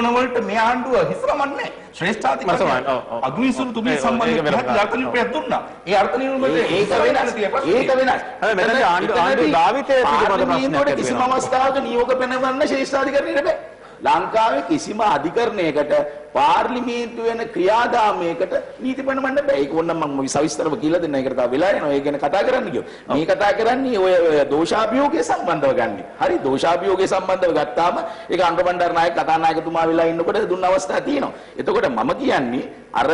දෘෂ්ටිකෝණ වලට මේ ආණ්ඩුව හිස්රමන්නේ ශ්‍රේෂ්ඨාධිකාරිය අගවිසුරුතුමී සම්බන්ධ අර්ථ නිරූපණයක් දුන්නා. ඒ අර්ථ නිරූපණය ඒක වෙනස්. ඒක වෙනස්. මෙතන ආණ්ඩු භාවිතයේ පිළිබඳ ප්‍රශ්නයක් කිසිම අවස්ථාවක නියෝග පෙන්වන්න ශ්‍රේෂ්ඨාධිකාරියට බෑ. ලංකාවේ කිසිම අධිකරණයකට පාර්ලිමේන්තු වෙන ක්‍රියාදාමයකට නීති පනවන්න බෑ. ඒක ඕනනම් මම සවිස්තරව කියලා දෙන්න. ඒකට තව වෙලා යනවා. ඒ ගැන කතා කරන්න ගියොත්. මේ කතා කරන්නේ ඔය දෝෂාභියෝගයේ සම්බන්ධව ගන්න. හරි දෝෂාභියෝගයේ සම්බන්ධව ගත්තාම ඒක අනුරබණ්ඩාර නායක කතානායකතුමා වෙලා ඉන්නකොට දුන්න අවස්ථා තියෙනවා. එතකොට මම කියන්නේ අර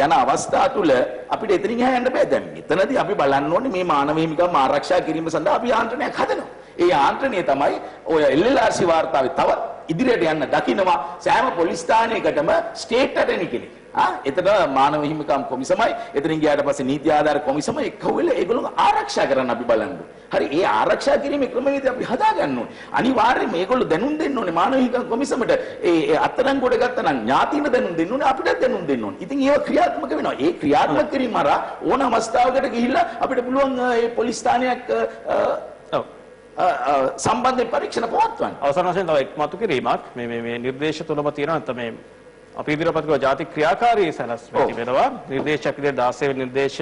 යන අවස්ථා තුල අපිට එතනින් එහා යන්න බෑ. දැන් මෙතනදී අපි බලන්න ඕනේ මේ මානව හිමිකම් ආරක්ෂා කිරීම සඳහා අපි යාන්ත්‍රණයක් හදනවා. ඒ යාන්ත්‍රණය තමයි ඔය LLRC වාර්තාවේ තවත් ඉදිරියට යන්න දකින්නවා සෑම පොලිස් ස්ථානයකටම ස්ටේට් ඇටර්නි කෙනෙක්. එතන මානව හිමිකම් කොමිසමයි එතනින් ගියාට පස්සේ නීති ආධාර කොමිසමයි එක්කවෙල ඒගොල්ලෝ ආරක්ෂා කරන්න අපි බලන්න. හරි ඒ ආරක්ෂා කිරීමේ ක්‍රමවේදය අපි හදාගන්න ඕනේ. අනිවාර්යයෙන්ම මේගොල්ලෝ දැනුම් දෙන්න ඕනේ මානව හිමිකම් කොමිසමට. ඒ අත්අඩංගුවට ගත්තා නම් ඥාතින දැනුම් දෙන්න ඕනේ අපිට දැනුම් දෙන්න ඕනේ. ඉතින් ඒව ක්‍රියාත්මක වෙනවා. ඒ ක්‍රියාත්මක කිරීම අරා ඕන අවස්ථාවකට ගිහිල්ලා අපිට පුළුවන් ඒ පොලිස් ස්ථානයක් සම්බන්ධයෙන් පරීක්ෂණ පවත්වන්න. අවසන් වශයෙන් තව එක්මතු කිරීමක් මේ නිර්දේශ තුනම තියෙනවා නැත්නම් මේ අපි ඉදිරිපත් කළ ජාතික ක්‍රියාකාරී සැලැස්ම තිබෙනවා. නිර්දේශයක් විදිහට 16 වෙනි නිර්දේශ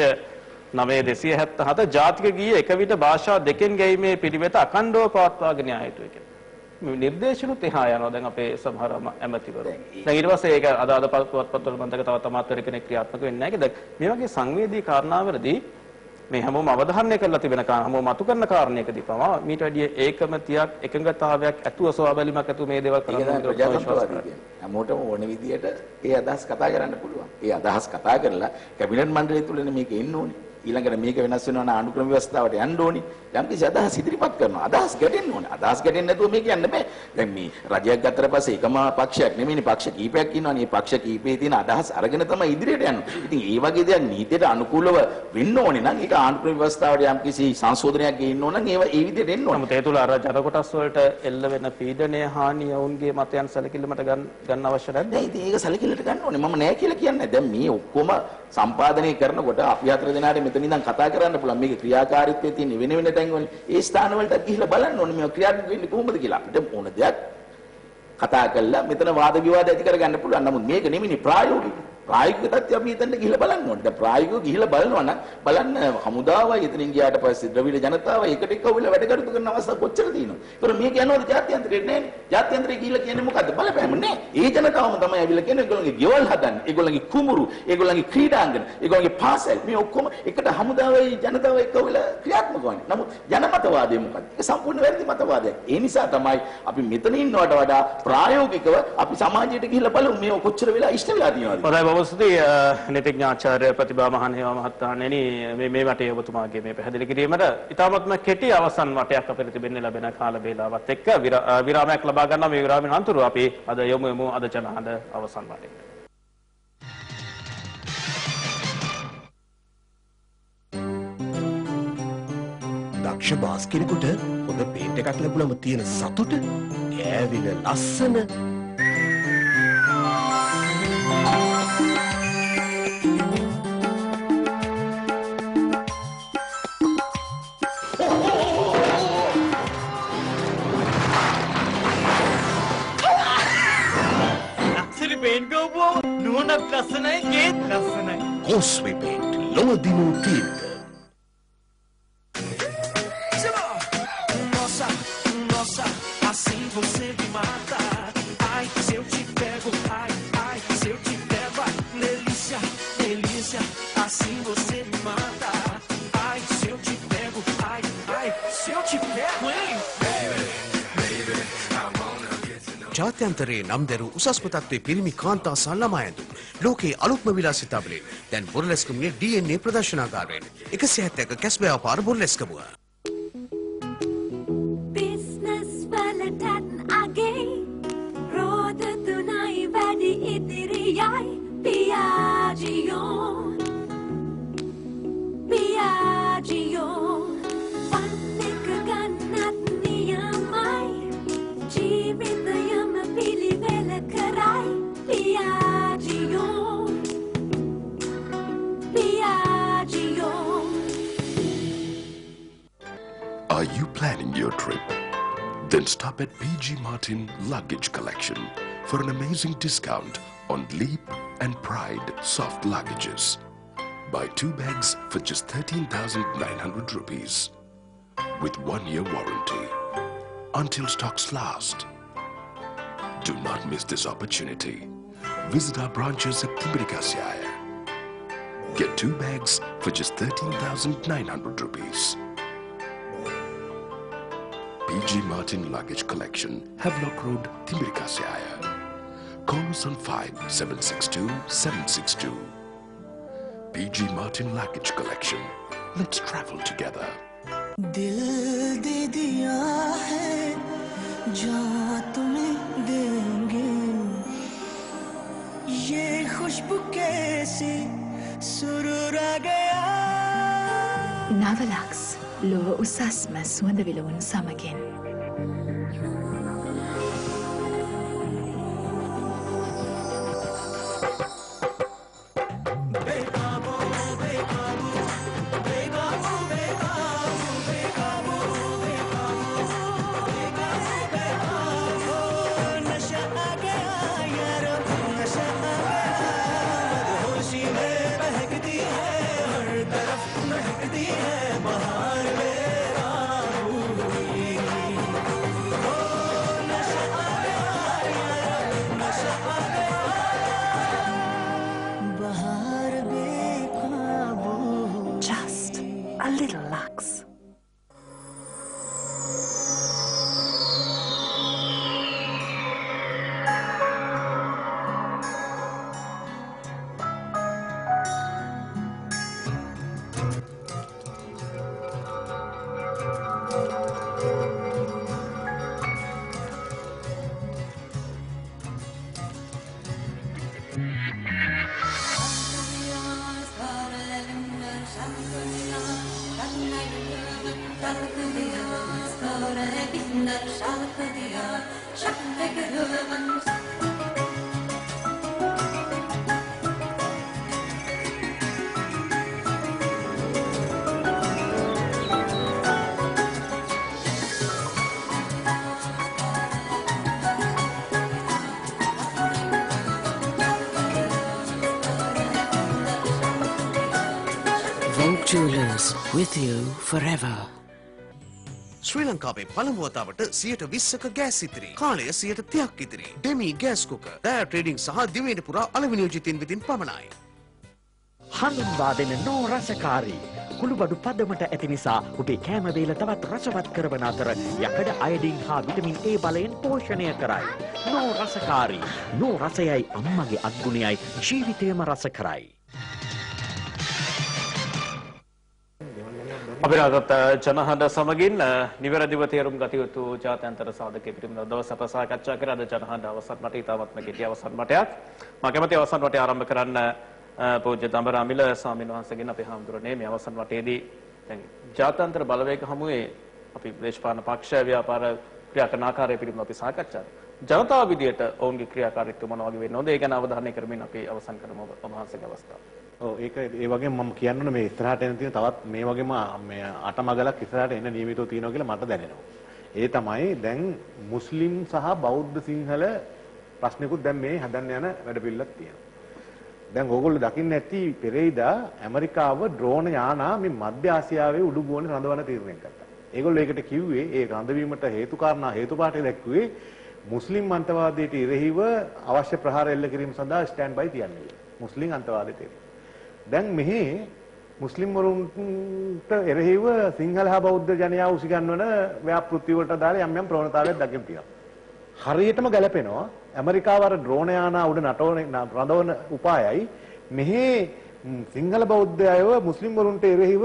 9277 ජාතික ගීය එක විට භාෂා දෙකෙන් ගැයීමේ පිළිවෙත අඛණ්ඩව පවත්වාගෙන යා යුතුයි කියලා. මේ නිර්දේශනුත් එහා යනවා දැන් අපේ සමහර ඇමතිවරු. දැන් ඊට පස්සේ ඒක අදාළ පුවත්පත්වල මන්දක තවත් අමාත්‍යවරු කෙනෙක් ක්‍රියාත්මක වෙන්නේ නැහැ. මේ වගේ සංවේදී කාරණාවලදී මේ හැමෝම අවධාරණය කරලා තිබෙන හැමෝම අතු කරන කාරණයකදී පවා මීට වැඩිය ඒකමතියක් එකඟතාවයක් ඇතුව සෝබැලීමක් ඇතුව මේ දේවල් කරන්න හැමෝටම ඕන විදියට ඒ අදහස් කතා කරන්න පුළුවන්. ඒ අදහස් කතා කරලා කැබිනට් මණ්ඩලය තුලනේ මේක එන්න ඕනේ. ඊළඟට මේක වෙනස් වෙනවා නම් ආණ්ඩුක්‍රම ව්‍යවස්ථාවට යන්න ඕනේ. යම් කිසි අදහස් ඉදිරිපත් කරනවා. අදහස් ගැටෙන්න ඕනේ. අදහස් ගැටෙන්නේ නැතුව මේක යන්න බෑ. දැන් මේ රජයක් ගත්තට පස්සේ එකම පක්ෂයක් නෙමෙයිනේ පක්ෂ කීපයක් ඉන්නවනේ. මේ පක්ෂ කීපේ තියෙන අදහස් අරගෙන තමයි ඉදිරියට යන්නේ. ඉතින් ඒ වගේ දේවල් නීතියට අනුකූලව වෙන්න ඕනේ නම් ඒක ආණ්ඩුක්‍රම ව්‍යවස්ථාවට යම් කිසි සංශෝධනයක් ගේන්න ඕන නම් ඒව ඒ විදිහට එන්න ඕනේ. නමුත් ඒ තුල අර ජන කොටස් වලට එල්ල වෙන පීඩනය හානිය ඔවුන්ගේ මතයන් සැලකිල්ලට ගන්න අවශ්‍ය නැද්ද? ඉතින් ඒක සැලකිල්ලට ගන්න ඕනේ. මම නෑ කියලා කියන්නේ. දැන් මේ ඔක්කොම සම්පාදනය කරනකොට අපි හතර දෙනාට මෙතන ඉඳන් කතා කරන්න පුළුවන්. මේක ක්‍රියාකාරීත්වයේ තියෙන වෙන වෙන තැන් වල ඒ ස්ථාන වලට ගිහිල්ලා බලන්න ඕනේ මේක ක්‍රියාත්මක වෙන්නේ කොහොමද කියලා. අපිට ඕන දෙයක් කතා කරලා මෙතන වාද විවාද ඇති කරගන්න පුළුවන්. නමුත් මේක නෙමෙයි ප්‍රායෝගික. ප්‍රායෝගික තත්ත්වය අපි එතනට ගිහිල්ලා බලන්න ඕනේ. දැන් ප්‍රායෝගිකව ගිහිල්ලා බලනවා නම් බලන්න හමුදාවයි එතනින් ගියාට පස්සේ ද්‍රවිඩ ජනතාවයි එකට එක්කවල වැඩ කටයුතු කරන අවස්ථා කොච්චර තියෙනවද? ඒතර මේක යනවාද ජාත්‍යන්තරයට නෑනේ. ජාත්‍යන්තරය ගිහිල්ලා කියන්නේ මොකද්ද? බලපෑම නෑ. ඒ ජනතාවම තමයි ඇවිල්ලා කියන්නේ ඒගොල්ලෝගේ ගෙවල් හදන්න, ඒගොල්ලෝගේ කුමුරු, ඒගොල්ලෝගේ ක්‍රීඩාංගන, ඒගොල්ලෝගේ පාසල් මේ ඔක්කොම එකට හමුදාවයි ජනතාවයි එක්කවල ක්‍රියාත්මක වන්නේ. නමුත් ජනමතවාදය මොකද්ද? ඒක සම්පූර්ණ වැරදි මතවාදයක්. ඒ නිසා තමයි අපි මෙතන ඉන්නවට වඩා ප්‍රායෝගිකව අපි සමාජයට ගිහිල්ලා බලමු මේ කොච්චර වෙලා ඉෂ්ට වෙලා තියෙනවද? හොඳයි බොහොම ස්තුතියි නීතිඥාචාර්ය ප්‍රතිභා මහනේවා මහත්මයාණෙනි මේ වටේ ඔබතුමාගේ මේ පැහැදිලි කිරීමට ඉතාමත්ම කෙටි අවසන් වටයක් අපිට තිබෙන්න ලැබෙන කාල වේලාවත් එක්ක විරාමයක් ලබා ගන්නවා. මේ විරාමයෙන් අනතුරු අපි අද යමු අද ජනහඬ අවසන් වටේට. දක්ෂ බාස් කෙනෙකුට හොඳ පේන්ට් එකක් ලැබුණම තියෙන සතුට ගෑවින ලස්සන Causeway Paint, Lodino Tint. Nossa, assim você me mata. Ai, se eu te pego, ai, se eu te pego, ai, delícia, delícia, assim você me mata. Ai, se eu te pego, ai, se eu te pego, hein? ජාත්‍යන්තරයේ නම් දැරු උසස්ම තත්ත්වයේ පිරිමි කාන්තා සහ ළමා ඇඳුම් ලෝකයේ අලුත්ම විලාසිතාවලින් දැන් බොරලැස්කමුවේ DNA ප්‍රදර්ශනාගාරයෙන් 171 කැස්බෑ පාර බොරලැස්කමුව. බිස්නස් වලටත් අගේ රෝද තුනයි වැඩි ඉදිරියයි පියාජියෝ පන්නක ගන්නත් නියමයි ජීවිතයම පිළිවෙල කරයි පියාජියෝ Are you planning your trip? Then stop at PG Martin Luggage Collection for an amazing discount on Leap and Pride soft luggages. Buy 2 bags for just 13,900 rupees with 1-year warranty until stocks last. Do not miss this opportunity. Visit our branches at Timbirikasiyaya. Get 2 bags for just 13,900 rupees. PG Martin Luggage Collection, Havelock Road, Timbirikasiyaya. Call us on 5762-762. PG Martin Luggage Collection. Let's travel together. दिल दे दिया है जहाँ तुम्हें देंगे ये खुशबू कैसे सुरूर आ गया Navalax, ලොව උසස්ම සුවඳ විලවුන් සමගින්. Just a little Lux. Vogue Jewelers, with you forever. ශ්‍රී ලංකාවේ පළමු වතාවට 120ක ගෑස් ඉතිරි. කාලය 130ක් ඉතිරි. ඩෙමි ගෑස් කුකර්. දයා ට්‍රේඩින් සහ දිවයින පුරා අලෙවි නියෝජිතින් වෙතින් පමණයි. හඳුන්වා දෙන නෝ රසකාරී. කුළුබඩු පදමට ඇති නිසා ඔබේ කෑම වේල තවත් රසවත් කරවන අතර යකඩ අයඩින් හා විටමින් A බලයෙන් පෝෂණය කරයි. නෝ රසකාරී. නෝ රසයයි අම්මගේ අත්ගුණයයි ජීවිතයම රස කරයි. අපි රාගත ජනහඬ සමගින් නිවැරදිව තේරුම් ගත යුතු ජාත්‍යන්තර සාධක පිළිබඳව දවස් අප සාකච්ඡා කර අද ජනහඬ අවසන් මට ඉතාමත්ම කෙටි අවසන් මටයක් මම කැමති අවසන් වටේ ආරම්භ කරන්න පූජ්‍ය දඹරාමිල ස්වාමීන් වහන්සේගෙන් අපේ හාමුදුරනේ මේ අවසන් වටේදී දැන් ජාත්‍යන්තර බලවේග හමුවේ අපි දේශපාලන පක්ෂ ව්‍යාපාර ක්‍රියා කරන ආකාරය පිළිබඳව අපි සාකච්ඡා ජනතාව විදියට ඔවුන්ගේ ක්‍රියාකාරීත්වය මොන වගේ වෙන්නවද ඒ ගැන අවධානය කරමින් අපි අවසන් කරමු ඔබ වහන්සේගේ අවස්ථාව. ඔව් ඒක ඒ වගේම මම කියන්න ඕනේ මේ ඉස්සරහට එන තියෙන තවත් මේ වගේම මේ අටමගලක් ඉස්සරහට එන්න නියමිතව තියෙනවා කියලා මට දැනෙනවා. ඒ තමයි දැන් මුස්ලිම් සහ බෞද්ධ සිංහල ප්‍රශ්නිකුත් දැන් මේ හදන්න යන වැඩපිළිවෙලක් තියෙනවා. දැන් ඕගොල්ලෝ දකින්න ඇති පෙරේදා ඇමරිකාව ඩ්‍රෝන යානා මේ මධ්‍ය ආසියාවේ උඩුගුවනේ රඳවන තීරණයක් ගත්තා. ඒගොල්ලෝ ඒකට කිව්වේ ඒ රඳවීමට හේතු කාරණා හේතුපාඨය දැක්ුවේ මුස්ලිම් අන්තවාදයට ඉරෙහිව අවශ්‍ය ප්‍රහාර එල්ල කිරීම සඳහා ස්ටෑන්ඩ් බයි තියන්නේ. මුස්ලිම් අන්තවාදයට. දැන් මෙහි මුස්ලිම් වරුන්ට එරෙහිව සිංහල හා බෞද්ධ ජනයාව උසිගන්වන ව්‍යාපෘති වලට දාලා යම් යම් ප්‍රවණතාවයක් දකින්න තියෙනවා. හරියටම ගැලපෙනවා ඇමරිකාව අර ඩ්‍රෝන යානා උඩ රඳවන උපායයි මෙහි සිංහල බෞද්ධ අයව මුස්ලිම් වරුන්ට එරෙහිව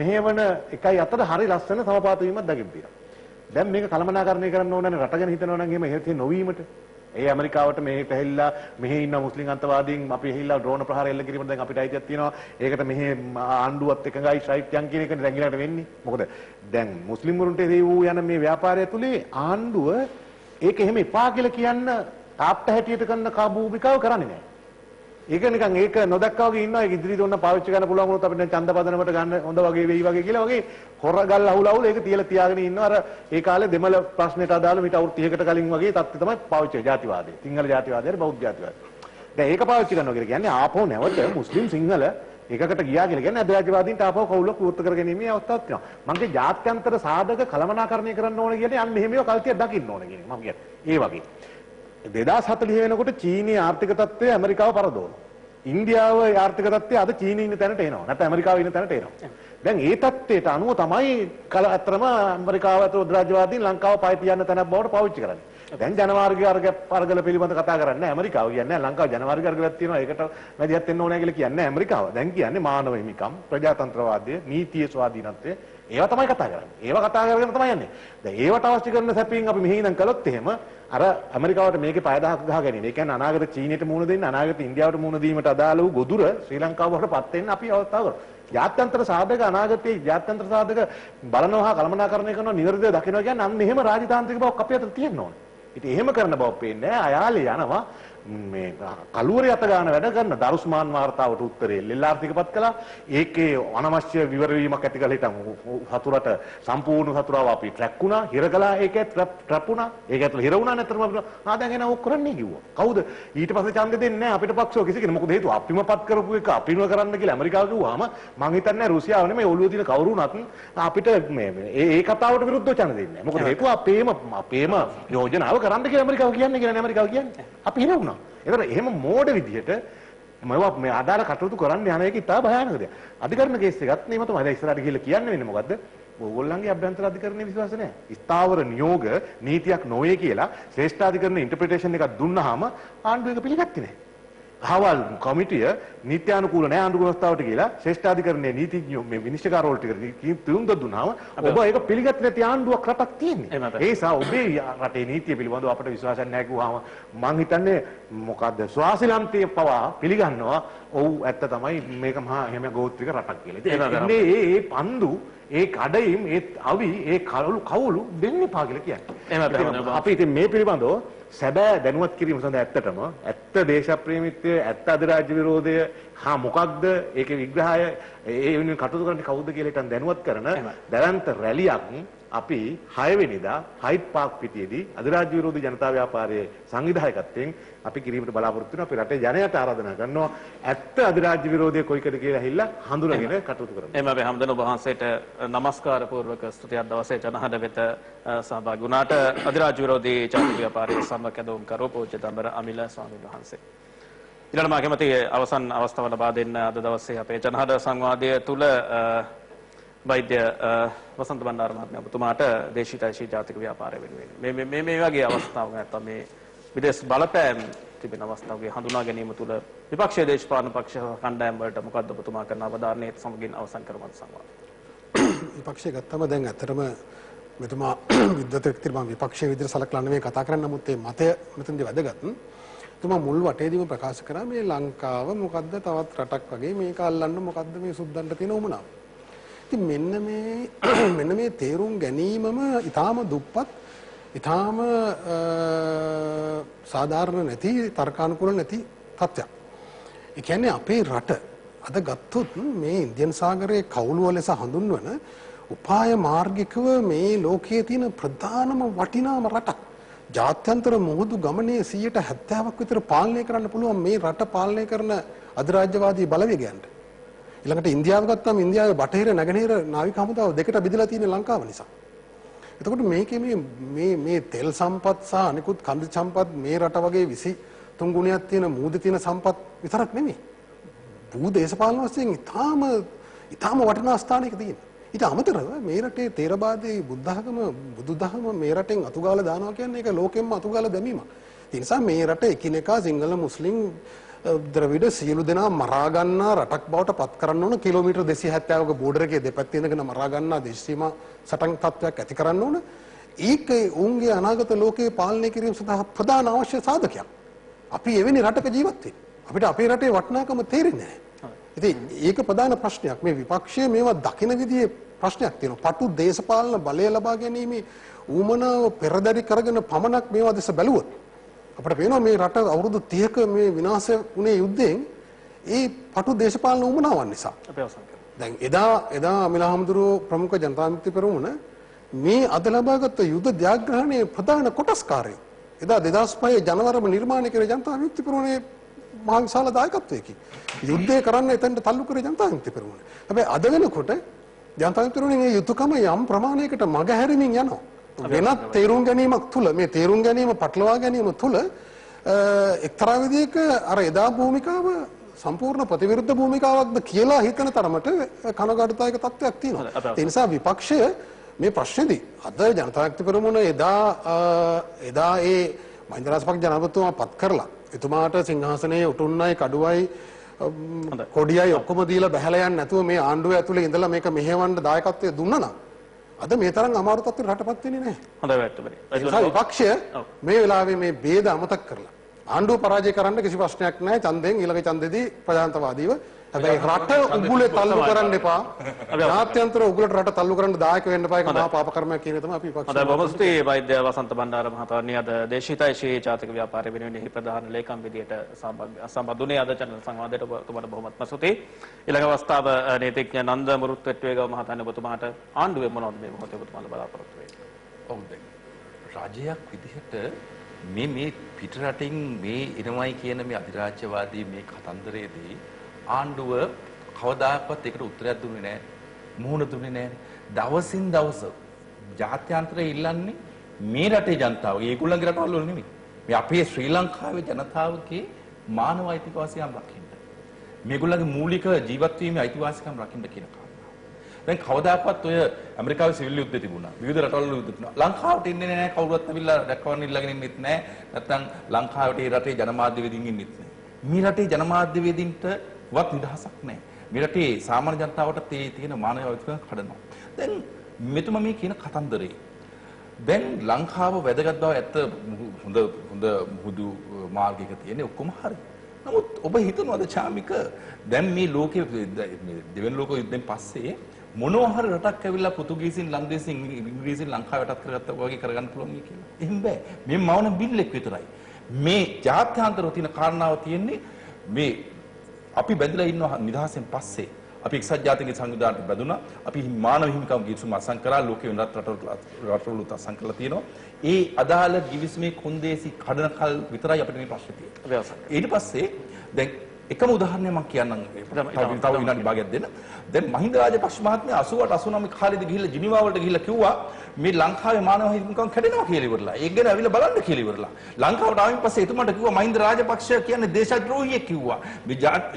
මෙහෙවන එකයි අතර හරි ලස්සන සමපාත වීමක් දකින්න තියෙනවා. දැන් මේක කළමනාකරණය කරන්න ඕනනේ රට ගැන හිතනවා නම් එහෙම හේතු නොවීමට. ඒ ඇමරිකාවට මෙහි පැහැිලා මෙහි ඉන්න මුස්ලිම් අන්තවාදීන් අපි ඇහිලා ඩ්‍රෝන ප්‍රහාර එල්ල කිරීමට දැන් අපිට අයිතියක් තියෙනවා. ඒකට මෙහි ආණ්ඩුවත් එකඟයි ෂයිට් යන් කියන එක දැන් වෙන්නේ. මොකද දැන් මුස්ලිම් වරුන්ට එරෙහි වූ යන මේ ව්‍යාපාරය තුලේ ආණ්ඩුව ඒක එහෙම එපා කියලා කියන්න තාප්ප හැටියට කරන භූමිකාව කරන්නේ නැහැ. ඒක නිකන් ඒක නොදක්කා වගේ ඉන්නවා. ඒක ඉදිරියට ඔන්න පාවිච්චි කරන්න පුළුවන් වුණොත් අපිට ඡන්ද පදනමට ගන්න හොඳ වගේ වෙයි වගේ කියලා වගේ හොරගල් අහුල ඒක තියලා තියාගෙන ඉන්නවා. අර ඒ කාලේ දෙමළ ප්‍රශ්නෙට අදාළ මීට අවුරුදු 30කට කලින් වගේ තත්ත්වය තමයි පාවිච්චි ජාතිවාදය. සිංහල ජාතිවාදය බෞද්ධ ජාතිවාදය. දැන් ඒක පාවිච්චි කරනවා කියලා කියන්නේ ආපහු නැවත මුස්ලිම් සිංහල එකකට ගියා කියලා කියන්නේ අධ්‍යාත්මවාදීන්ට ආපහු කවුලක් විවෘත කරගැනීමේ අවස්ථාවක් තියෙනවා. මම කිය ජාත්‍යන්තර සාධක කළමනාකරණය කරන්න ඕන කියන්නේ අන්න එහෙම ඒවා කල්තියක් දකින්න ඕන කියන එක. මම කියන්නේ ඒ වගේ. 2040 වෙනකොට චීනයේ ආර්ථික තත්ත්වය ඇමරිකාව පරදවනවා. ඉන්දියාව ආර්ථික තත්ත්වය අද චීනයේ ඉන්න තැනට එනවා. නැත්නම් ඇමරිකාවේ ඉන්න තැනට එනවා. දැන් ඒ තත්ත්වයට අනුව තමයි අතරම ඇමරිකාව ඇතුළු උද්‍රාජ්‍යවාදීන් ලංකාව පය තියන්න තැනක් බවට පාවිච්චි කරන්නේ. දැන් ජනවාර්ග අර්ගල පිළිබඳ කතා කරන්නේ ඇමරිකාව කියන්නේ ලංකාව ජනවාර්ග අර්ගලයක් තියෙනවා. ඒකට මැදිහත් වෙන්න ඕනේ කියලා කියන්නේ ඇමරිකාව. දැන් කියන්නේ මානව හිමිකම්, ප්‍රජාතන්ත්‍රවාදය, නීතියේ ස්වාධීනත්වය ඒවා තමයි කතා කරන්නේ. ඒවා කතා කරගෙන තමයි යන්නේ. දැන් ඒවට අවශ්‍ය කරන සැපීම් අපි මෙහි ඉඳන් කළොත් එහෙම අර ඇමරිකාවට මේකේ පය දහක් ගහගෙන ඉන්නේ. ඒ කියන්නේ අනාගත චීනයට මුහුණ දෙන්න, අනාගත ඉන්දියාවට මුහුණ දීමට අදාළ වූ ගොදුර ශ්‍රී ලංකාව වලට පත් වෙන්න අපි අවස්ථාව කරනවා. ජාත්‍යන්තර සාධක අනාගතයේ ජාත්‍යන්තර සාධක බලනවා කළමනාකරණය කරනවා නිවැරදිව දකිනවා කියන්නේ අන්න එහෙම රාජතාන්ත්‍රික බවක් අපි අතට තියෙන්න ඕනේ. ඉතින් එහෙම කරන බව පේන්නේ නැහැ. අයාලේ යනවා මේ කලුවරේ අත ගන්න වැඩ කරන දරුස්මාන් වාර්තාවට උත්තරේ ලෙල්ලාර්ථිකපත් කළා. ඒකේ අනවශ්‍ය විවරවීමක් ඇති කරලා හිටන් හතුරට සම්පූර්ණ හතුරාව අපි ට්‍රැක් වුණා, හිර කළා, ඒකේ ට්‍රැප් වුණා. ඒක ඇතුළේ හිර වුණා නැත්නම් අපිට දැන් එනවා ඔක් කරන්නේ කිව්වා. කවුද? ඊට පස්සේ ඡන්ද දෙන්නේ නැහැ අපිට පක්ෂව කිසි කෙනෙක්. මොකද හේතුව අපිමපත් කරපු එක අපිම කරන්න කියලා ඇමරිකාව කිව්වහම මං හිතන්නේ රුසියාව නෙමෙයි ඔළුවේ තියෙන කවුරු වුණත් අපිට මේ කතාවට විරුද්ධව ඡන්ද දෙන්නේ නැහැ. මොකද හේතුව අපේම යෝජනාව කරන්න කියලා ඇමරිකාව කියන්නේ කියලා ඇමරිකාව කියන්නේ. අපි හිර වුණා. ඒතර එහෙම මෝඩ විදිහට මේ අදාළ කටයුතු කරන්න යන එක ඉතා භයානක දෙයක්. අධිකරණ කේස් එකත් නෙම තමයි. දැන් ඉස්සරහට ගිහිල්ලා කියන්න වෙන්නේ මොකද්ද? ඕගොල්ලන්ගේ අභ්‍යන්තර අධිකරණයේ විශ්වාස නැහැ. ස්ථාවර නියෝග නීතියක් නොවේ කියලා ශ්‍රේෂ්ඨාධිකරණ ඉන්ටර්ප්‍රිටේෂන් එකක් දුන්නාම ආණ්ඩුව එක පිළිගත්තේ නැහැ. අහවල් කමිටිය නීත්‍යානුකූල නැහැ ආණ්ඩුව ව්‍යවස්ථාවට කියලා ශ්‍රේෂ්ඨාධිකරණයේ නීතිඥයෝ මේ විනිශ්චයකාරවලට තියුම් දුන්නාම ඔබ ඒක පිළිගත්තේ නැති ආණ්ඩුවක් රටක් තියෙන්නේ. ඒ නිසා ඔබේ රටේ නීතිය පිළිබඳව අපිට විශ්වාසයක් නැහැ කිව්වහම මං හිතන්නේ මොකද්ද ස්වාසිලන්තයේ පවා පිළිගන්නවා. ඔව් ඇත්ත තමයි මේක මහා එහෙම ගෝත්‍රික රටක් කියලා. ඉතින් ඒ පන්දු ඒ කඩයිම් ඒ අවි ඒ කවුළු දෙන්න එපා කියලා කියන්නේ. අපි ඉතින් මේ පිළිබඳව සැබෑ දැනුවත් කිරීම සඳහා ඇත්තටම ඇත්ත දේශප්‍රේමීත්වය ඇත්ත අධිරාජ්‍ය විරෝධය මොකක්ද ඒකේ විග්‍රහය ඒ වෙනුවෙන් කටයුතු කරන්නේ කවුද කියලා හිටන් දැනුවත් කරන දැවැන්ත රැලියක් අපි 6 වෙනිදා හයිඩ් පාක් පිටියේදී අධිරාජ්‍ය විරෝධී ජනතා ව්‍යාපාරයේ සංවිධායකත්වයෙන් අපි කිරීමට බලාපොරොත්තු වෙනවා. අපි රටේ ජනයාට ආරාධනා කරනවා ඇත්ත අධිරාජ්‍ය විරෝධය කොයිකද කියලා ඇහිලා හඳුනගෙන කටයුතු කරන්න. එහෙනම් අපි හැමදෙන ඔබ වහන්සේට නමස්කාර පූර්වක ස්තුතියක් දවසේ ජනහඩ වෙත සහභාගී වුණාට අධිරාජ්‍ය විරෝධී ජාතික ව්‍යාපාරයේ සම්මකදෝම් කරෝ පූජ්‍ය දඹර අමිල ස්වාමීන් වහන්සේ. ඊළඟ මා කැමති අවසන් අවස්ථාව ලබා දෙන්න අද දවසේ අපේ ජනහඩ සංවාදය තුල වෛද්‍ය වසන්ත බණ්ඩාර මහත්මයා ඔබතුමාට දේශීය ජාතික ව්‍යාපාරය වෙනුවෙන් මේ වගේ අවස්ථාවක් නැත්නම් මේ විදේශ බලපෑම් තිබෙන අවස්ථාවකදී හඳුනා ගැනීම තුළ විපක්ෂයේ දේශපාලන පක්ෂ කණ්ඩායම් වලට මොකද්ද ඔබතුමා කරන අවධාරණයේ සමගින් අවසන් කරමු සංවාදය. විපක්ෂය ගත්තම දැන් ඇත්තටම මෙතුමා විද්වත වික්තිර මම විපක්ෂයේ විදිහට සලකලා නෙමෙයි කතා කරන්න. නමුත් මේ මතය මෙතනදී වැදගත්. එතුමා මුල් වටේදීම ප්‍රකාශ කරා මේ ලංකාව මොකද්ද තවත් රටක් වගේ මේක අල්ලන්න මොකද්ද මේ සුද්දන්ට තියෙන උමනාව. ඉතින් මෙන්න මේ තේරුම් ගැනීමම ඊටාම දුප්පත් ඊටාම සාධාරණ නැති තර්කානුකූල නැති තත්ත්වයක්. ඒ කියන්නේ අපේ රට අද ගත්තොත් මේ ඉන්දියන් සාගරයේ කවුළුව ලෙස හඳුන්වන උපාය මාර්ගිකව මේ ලෝකයේ තියෙන ප්‍රධානම වටිනාම රටක්. ජාත්‍යන්තර මුහුදු ගමනේ 70%ක් විතර පාලනය කරන්න පුළුවන් මේ රට පාලනය කරන අධිරාජ්‍යවාදී බලවේගයන්ට. ඊළඟට ඉන්දියාව ගත්තාම ඉන්දියාවේ බටහිර නැගෙනහිර නාවික හමුදාව දෙකට බෙදලා තියෙන ලංකාව නිසා. එතකොට මේකේ මේ තෙල් සම්පත් සහ අනිකුත් කඳු සම්පත් මේ රට වගේ 23 ගුණයක් තියෙන මූද තියෙන සම්පත් විතරක් නෙමෙයි. භූ දේශපාලන වශයෙන් ඊටාම වටිනා ස්ථානයක තියෙන. ඊට අමතරව මේ රටේ තේරවාදී බුදුදහම මේ රටෙන් අතුගාලා දානවා කියන්නේ ඒක ලෝකෙම්ම අතුගාලා දැමීමක්. ඒ නිසා මේ රට එකිනෙකා සිංහල මුස්ලිම් ද්‍රවිඩ සියලු දෙනා මරා ගන්නා රටක් බවට පත් කරන්න ඕන. කිලෝමීටර් 270ක බෝඩර් එකේ දෙපැත්තේ ඉඳගෙන මරා ගන්නා දේශසීමා සටන් තත්ත්වයක් ඇති කරන්න ඕන. ඒක උන්ගේ අනාගත ලෝකයේ පාලනය කිරීම සඳහා ප්‍රධාන අවශ්‍ය සාධකයක්. අපි එවැනි රටක ජීවත් වෙන්නේ. අපිට අපේ රටේ වටිනාකම තේරෙන්නේ නැහැ. ඉතින් ඒක ප්‍රධාන ප්‍රශ්නයක්. මේ විපක්ෂයේ මේවා දකින විදිහේ ප්‍රශ්නයක් තියෙනවා. පටු දේශපාලන බලය ලබා ගැනීම ඌමනාව පෙරදරි කරගෙන පමණක් මේවා දැස බැලුවොත් අපිට පේනවා මේ රට අවුරුදු 30ක මේ විනාශ වුණේ යුද්ධයෙන් ඒ පටු දේශපාලන උමනාවන් නිසා. අපි අවසන් කරමු. දැන් එදා අමිලහම්දුරෝ ප්‍රමුඛ ජනතා විමුක්ති පෙරමුණ මේ අද ලබාගත් යුද ජයග්‍රහණයේ ප්‍රධාන කොටස්කාරයෙක්. එදා 2005 ජනවරම නිර්මාණය කළ ජනතා විමුක්ති පෙරමුණේ මහා විශාල දායකත්වයකින් යුද්ධය කරන්න එතනට තල්ලු කරේ ජනතා විමුක්ති පෙරමුණ. හැබැයි අද වෙනකොට ජනතා විමුක්ති පෙරමුණේ යුතුයකම යම් ප්‍රමාණයකට මග හැරෙමින් යනවා. වෙනත් තේරුම් ගැනීමක් තුල මේ තේරුම් ගැනීම පටලවා ගැනීම තුල එක්තරා විදිහක අර එදා භූමිකාව සම්පූර්ණ ප්‍රතිවිරුද්ධ භූමිකාවක්ද කියලා හිතන තරමට කනගාටුදායක තත්ත්වයක් තියෙනවා. ඒ නිසා විපක්ෂය මේ ප්‍රශ්නේදී අද ජනතා විමුක්ති පෙරමුණ එදා ඒ මහින්ද රාජපක්ෂ ජනාධිපතිතුමා පත් කරලා එතුමාට සිංහාසනයේ උටුන්නයි කඩුවයි කොඩියයි ඔක්කොම දීලා බහැලා යන්නේ නැතුව මේ ආණ්ඩුව ඇතුලේ ඉඳලා මේක මෙහෙවන්න දායකත්වය දුන්නා නම් අද මේ තරම් අමාරු තත්ත්වයකට රටපත් වෙන්නේ නැහැ. හොඳයි වැට්ටබරි. ඒ නිසා විපක්ෂය මේ වෙලාවේ මේ ભેද අමතක කරලා ආණ්ඩුව පරාජය කරන්න කිසි ප්‍රශ්නයක් නැහැ. ඡන්දයෙන් ඊළඟ ඡන්දෙදී ප්‍රජාතන්ත්‍රවාදීව හැබැයි රට උගුලේ තල්ලු කරන්න එපා. ජාත්‍යන්තර උගුලට රට තල්ලු කරන්න දායක වෙන්න එපා. ඒක මහා පාප කර්මයක් කියන තමයි අපි විපක්ෂය. හොඳයි බොහොම ස්තුතියි වෛද්‍ය වසන්ත බණ්ඩාර මහතාණනි අද දේශීයතාවයේ ජාතික ව්‍යාපාර වෙනුවෙන් ප්‍රධාන ලේකම් විදියට සම්බන්ධුනේ අද channel සංවාදයට ඔබතුමාට බොහොමත්ම ස්තුතියි. ඊළඟ අවස්ථාව නීතිඥ නන්ද මුරුත්වෙට්ටුවේගම මහතාණනි ඔබතුමාට ආණ්ඩුවේ මොනවද මේ මොහොතේ ඔබතුමාලා බලාපොරොත්තු වෙන්නේ? ඔව් දැන් රජයක් විදිහට මේ පිටරටින් මේ එනවයි කියන මේ අධිරාජ්‍යවාදී මේ කතන්දරයේදී ආණ්ඩුව කවදාකවත් ඒකට උත්තරයක් දුන්නේ නැහැ. මුහුණ දුන්නේ නැහැ. දවසින් දවස ජාත්‍යන්තරය ඉල්ලන්නේ මේ රටේ ජනතාව. ඒගොල්ලන්ගේ රටවල් වල නෙමෙයි. මේ අපේ ශ්‍රී ලංකාවේ ජනතාවගේ මානව අයිතිවාසිකම් රකින්න. මේගොල්ලන්ගේ මූලික ජීවත් වීමේ අයිතිවාසිකම් රකින්න කියන කාරණාව. දැන් කවදාකවත් ඔය ඇමරිකාවේ සිවිල් යුද්ධ තිබුණා. විවිධ රටවල යුද්ධ තිබුණා. ලංකාවට ඉන්නේ නැහැ කවුරුත් ඇවිල්ලා දැක්වන්න ඉල්ලගෙන ඉන්නෙත් නැහැ. නැත්තම් ලංකාවට ඒ රටේ ජනමාධ්‍යවේදීන් ඉන්නෙත් නැහැ. මේ රටේ ජනමාධ්‍යවේදීන්ට වත් නිදහසක් නැහැ. මේ රටේ සාමාන්‍ය ජනතාවට තියෙන මානව අයිතිකම් කඩනවා. දැන් මෙතුමා මේ කියන කතන්දරේ දැන් ලංකාව වැදගත් බව ඇත්ත හොඳ මුහුදු මාර්ගයක තියෙන ඔක්කොම හරි. නමුත් ඔබ හිතනවාද චාමික දැන් මේ ලෝකයේ දෙවෙනි ලෝක යුද්ධයෙන් පස්සේ මොනවා හරි රටක් ඇවිල්ලා පෘතුගීසින් ලන්දේසින් ඉංග්‍රීසින් ලංකාවට අත් කරගත්තා වගේ කරගන්න පුළුවන් කියලා. එහෙම බෑ. මේ මවන බිල්ලෙක් විතරයි. මේ ජාත්‍යන්තරව තියෙන කාරණාව තියෙන්නේ මේ අපි බැඳලා ඉන්න නිදහසෙන් පස්සේ අපි එක්සත් ජාතීන්ගේ සංවිධානයට බැඳුණා. අපි මානව හිමිකම් ගිවිසුම අත්සන් කරා. ලෝකේ වෙනත් රටවල අත්සන් කරලා තියෙනවා. ඒ අදාළ ගිවිසුමේ කොන්දේසි කඩන කල් විතරයි අපිට මේ ප්‍රශ්නේ තියෙන්නේ. ඊට පස්සේ දැන් එකම උදාහරණයක් මම කියන්නම්. තව විනාඩි භාගයක් දෙන්න. දැන් මහින්ද රාජපක්ෂ මහත්මයා 88 89 කාලේදී ගිහිල්ලා ජිනීවා වලට ගිහිල්ලා කිව්වා මේ ලංකාවේ මානව හිමිකම් කැඩෙනවා කියලා ඉවරලා. ඒක ගැන අවිල බලන්න කියලා ඉවරලා. ලංකාවට ආවින් පස්සේ එතුමාට කිව්වා මහින්ද රාජපක්ෂ කියන්නේ දේශද්‍රෝහියෙක් කිව්වා. මේ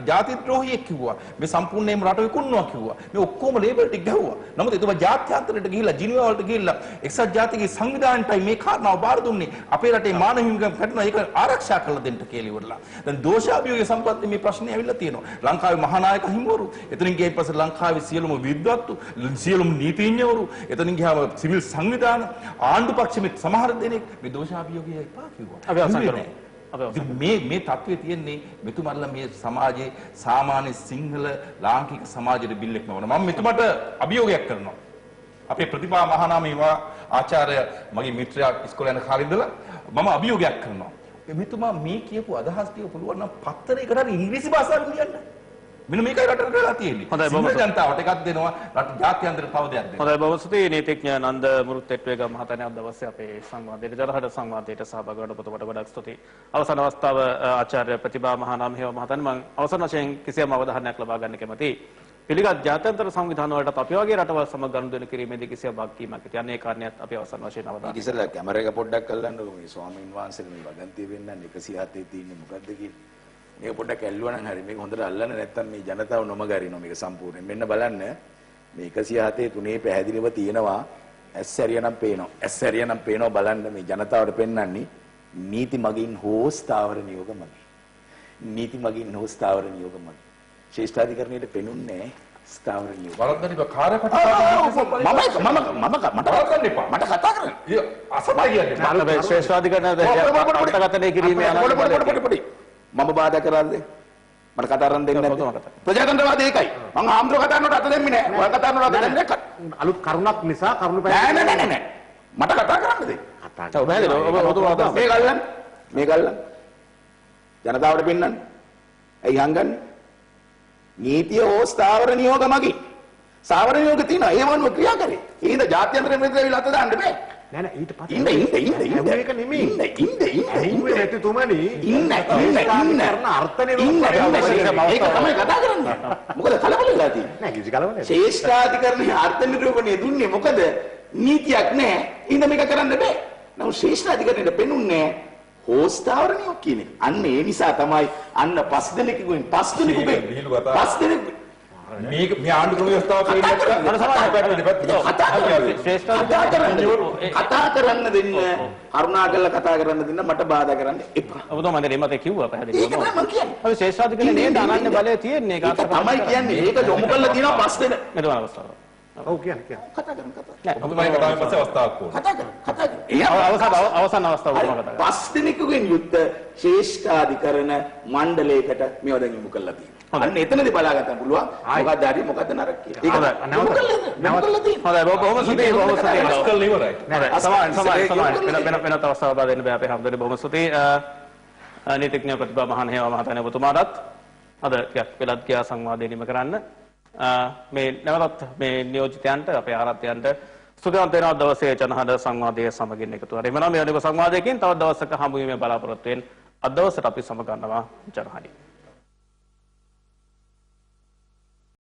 ජාතිද්‍රෝහියෙක් කිව්වා. මේ සම්පූර්ණයෙන්ම රට විකුණනවා කිව්වා. මේ ඔක්කොම ලේබල් ටික ගැහුවා. නමුත් එතුමා ජාත්‍යන්තරයට ගිහිල්ලා ජිනීවා වලට ගිහිල්ලා එක්සත් ජාතිකයේ සංවිධානයටයි මේ කාරණාව බාර දුන්නේ. අපේ රටේ මානව හිමිකම් කැඩෙනවා ඒක ආරක්ෂා කරලා දෙන්න කියලා ඉවරලා. දැන් දෝෂාභියෝගය සම්බන්ධයෙන් මේ ප්‍රශ්නේ ඇවිල්ලා තියෙනවා. ලංකාවේ මහානායක හිමිවරු එතනින් ගියයින් පස්සේ ලංකාවේ සියලුම විද්වත්තු සියලුම නීතිඥවරු එතනින් ගියාම සිවිල් සංවිධාන ආණ්ඩු පක්ෂෙත් සමහර දෙනෙක් මේ දෝෂාභියෝගය එපා කිව්වා. අපි අවසන් කරමු. මේ තත්ත්වයේ තියෙන්නේ මෙතුමන්ලා මේ සමාජයේ සාමාන්‍ය සිංහල ලාංකික සමාජයේ බිල්ලෙක් නවන. මම මෙතුමට අභියෝගයක් කරනවා. අපේ ප්‍රතිභා මහානාමී ආචාර්ය මගේ මිත්‍රයා ඉස්කෝලේ යන කාලේ ඉඳලා මම අභියෝගයක් කරනවා. මෙතුමා මේ කියපු අදහස් ටික පුළුවන් නම් පත්තරයකට හරි ඉංග්‍රීසි භාෂාවෙන් ලියන්න. මෙන්න මේකයි රටට වෙලා තියෙන්නේ. සිංහල ජනතාවට එකක් දෙනවා රට ජාත්‍යන්තරයට තව දෙයක් දෙනවා. හොඳයි බොහොම ස්තුතියි නීතිඥ නන්ද මුරුත්වෙට්ටුවේගම මහතාණනි අද දවසේ අපේ සංවාදයේ ජනහඩ සංවාදයට සහභාගී වන ඔබතුමාට ගොඩක් ස්තුතියි. අවසන් අවස්ථාව ආචාර්ය ප්‍රතිභා මහානාමහිව මහතාණනි මම අවසන් වශයෙන් කිසියම් අවධානයක් ලබා ගන්න කැමතියි. පිළිගත් ජාත්‍යන්තර සංවිධාන වලට අපි වගේ රටවල් සමග ගනුදෙනු කිරීමේදී කිසියම් වගකීමක් ඇති. අනේ කාරණයක් අපි අවසන් වශයෙන් අවධානය. ඉතින් කැමරා එක පොඩ්ඩක් අල්ලන්නකෝ මේ ස්වාමීන් වහන්සේලා මේ වදන්තිය වෙන්නන්නේ 107 තියෙන්නේ මොකද්ද කියලා. මේක පොඩ්ඩක් ඇල්ලුවා නම් හරි මේක හොඳට අල්ලන්න නැත්තම් මේ ජනතාව නොමග අරිනවා මේක සම්පූර්ණයෙන්. මෙන්න බලන්න මේ 107 තුනේ පැහැදිලිව තියෙනවා ඇස් ඇරියනම් පේනවා. ඇස් ඇරියනම් පේනවා බලන්න මේ ජනතාවට පෙන්වන්නේ නීති මගින් හෝ ස්ථාවර නියෝග මගින්. නීති මගින් හෝ ස්ථාවර නියෝග මගින්. ශ්‍රේෂ්ඨාධිකරණයට පෙනුන්නේ ස්ථාවර නියෝග. වරද්දනි කාර්යකටපාඩම් මට කතා කරන්න. අසමයි කියන්නේ. මම ශ්‍රේෂ්ඨාධිකරණයට අර්ථකථනය කිරීමේ අනතුරු මම බාධා කරාද? මට කතා කරන්න දෙන්නේ නැද්ද? ප්‍රජාතන්ත්‍රවාදී ඒකයි. මං ආම්ද්‍රෝ කතා කරනකොට අත දෙන්නේ නැහැ. ඔය කතා කරනකොට අත දෙන්නේ නැහැ. අලුත් කරුණක් නිසා කරුණු නෑ. මට කතා කරන්න දෙන්න. ඔබ බෑද? මේ ගල්ලන්. ජනතාවට පෙන්නන්න. ඇයි හංගන්නේ? නීතිය හෝ ස්ථාවර නියෝග මගින්. ස්ථාවර නියෝග තියෙනවා. ඒ වන්ව ක්‍රියා කරේ. ඒද ජාත්‍යන්තර මෙතනවිල අත දාන්න බෑ. නෑ නෑ ඊට පස්සේ ඉන්න ඒක නෙමෙයි. ඇහුවේ නැතිතුමනි ඉන්න කරන අර්ථ නිරූපණය ඒක තමයි කතා කරන්නේ. මොකද කලබල වෙලා තියෙන්නේ. නෑ කිසි කලබලයක් නෑ. ශ්‍රේෂ්ඨාධිකරණයේ අර්ථ නිරූපණය දුන්නේ මොකද? නීතියක් නෑ. ඉන්න මේක කරන්න බෑ. නමුත් ශ්‍රේෂ්ඨාධිකරණයට පෙනුන්නේ හෝස්තාවර නියෝග කියන්නේ. අන්න ඒ නිසා තමයි අන්න පස් දෙනෙකුගෙන් මේක මේ ආණ්ඩු ක්‍රම ව්‍යවස්ථාව කතා කරන්න දෙන්න කරුණාකරලා කතා කරන්න දෙන්න මට බාධා කරන්න එපා. ඔබතුමා මම මතේ කිව්වා පැහැදිලිවම. ඒක තමයි මම කියන්නේ. අපි ශේෂ්ඨාධිකරණයේ නේද අනන්‍ය බලය තියෙන්නේ ඒක තමයි කියන්නේ. ඒක යොමු කරලා තියෙනවා පස් දෙන. මෙතන අවස්ථාව. ඔව් කියන්නේ. කතා කරමු. නෑ ඔබතුමාගේ කතාවෙන් පස්සේ අවස්ථාවක් ඕන. කතා කරමු. අවසන් අවස්ථාව ඔබතුමා කතා කරා. පස් දෙනෙකුගෙන් යුක්ත ශ්‍රේෂ්ඨාධිකරණ මණ්ඩලයකට මේවා දැන් යොමු කරලා තියෙනවා. අන්න එතනදී බලා ගන්න පුළුවන් මොකක්ද හරි මොකක්ද නරක කියලා. ඒක හොඳයි බොහොම ස්තුතියි බොහොම ස්තුතියි. අස්කල් ඉවරයි. සමාන වෙන අවස්ථාවක් බා දෙන්න බෑ අපේ හැමදෙරේ බොහොම ස්තුතියි. නීතිඥ ප්‍රතිභා මහානේවා මහතානේ ඔබතුමාටත් අද ටිකක් වෙලත් ගියා සංවාදය නිම කරන්න. මේ නැවතත් මේ නියෝජිතයන්ට අපේ ආරාධ්‍යයන්ට ස්තුතිවන්ත වෙනවා දවසේ ජනහඬ සංවාදයේ සමගින් එකතු වෙලා. එමනම් මේ වෙනක සංවාදයකින් තවත් දවසක හමු වීමේ බලාපොරොත්තු වෙන අද දවසට අපි සමගන්නවා ජනහඬින්.